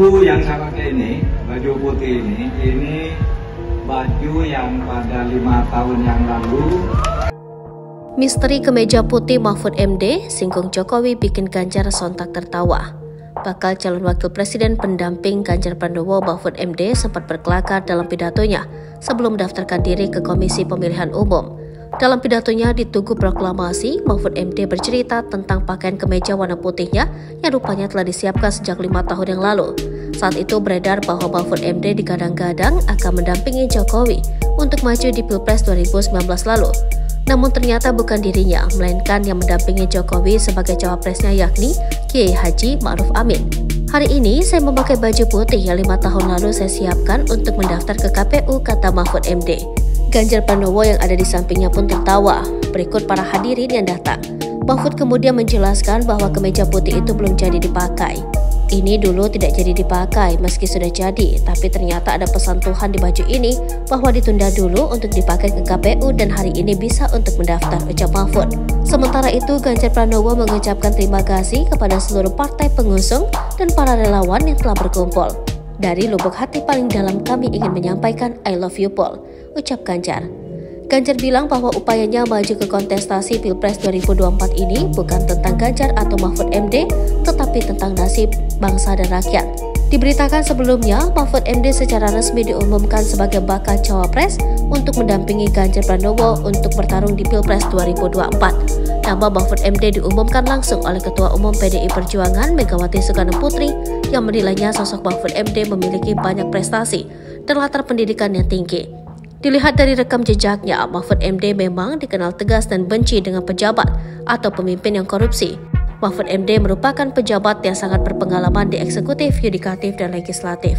Baju yang saya pakai ini, baju putih ini baju yang pada 5 tahun yang lalu. Misteri kemeja putih Mahfud MD singgung Jokowi bikin Ganjar sontak tertawa. Bakal calon wakil presiden pendamping Ganjar Pranowo Mahfud MD sempat berkelakar dalam pidatonya sebelum mendaftarkan diri ke Komisi Pemilihan Umum. Dalam pidatonya di Tugu Proklamasi, Mahfud MD bercerita tentang pakaian kemeja warna putihnya yang rupanya telah disiapkan sejak 5 tahun yang lalu. Saat itu beredar bahwa Mahfud MD digadang-gadang akan mendampingi Jokowi untuk maju di Pilpres 2019 lalu. Namun ternyata bukan dirinya, melainkan yang mendampingi Jokowi sebagai cawapresnya yakni Kiai Haji Ma'ruf Amin. Hari ini saya memakai baju putih yang 5 tahun lalu saya siapkan untuk mendaftar ke KPU, kata Mahfud MD. Ganjar Pranowo yang ada di sampingnya pun tertawa. Berikut para hadirin yang datang. Mahfud kemudian menjelaskan bahwa kemeja putih itu belum jadi dipakai. Ini dulu tidak jadi dipakai meski sudah jadi, tapi ternyata ada pesan Tuhan di baju ini bahwa ditunda dulu untuk dipakai ke KPU dan hari ini bisa untuk mendaftar, ucap Mahfud. Sementara itu, Ganjar Pranowo mengucapkan terima kasih kepada seluruh partai pengusung dan para relawan yang telah berkumpul. Dari lubuk hati paling dalam kami ingin menyampaikan I love you Paul, ucap Ganjar. Ganjar bilang bahwa upayanya maju ke kontestasi Pilpres 2024 ini bukan tentang Ganjar atau Mahfud MD, tetapi tentang nasib bangsa dan rakyat. Diberitakan sebelumnya, Mahfud MD secara resmi diumumkan sebagai bakal cawapres untuk mendampingi Ganjar Pranowo untuk bertarung di Pilpres 2024. Nama Mahfud MD diumumkan langsung oleh Ketua Umum PDI Perjuangan Megawati Soekarno Putri yang menilainya sosok Mahfud MD memiliki banyak prestasi dan latar pendidikan yang tinggi. Dilihat dari rekam jejaknya, Mahfud MD memang dikenal tegas dan benci dengan pejabat atau pemimpin yang korupsi. Mahfud MD merupakan pejabat yang sangat berpengalaman di eksekutif, yudikatif, dan legislatif.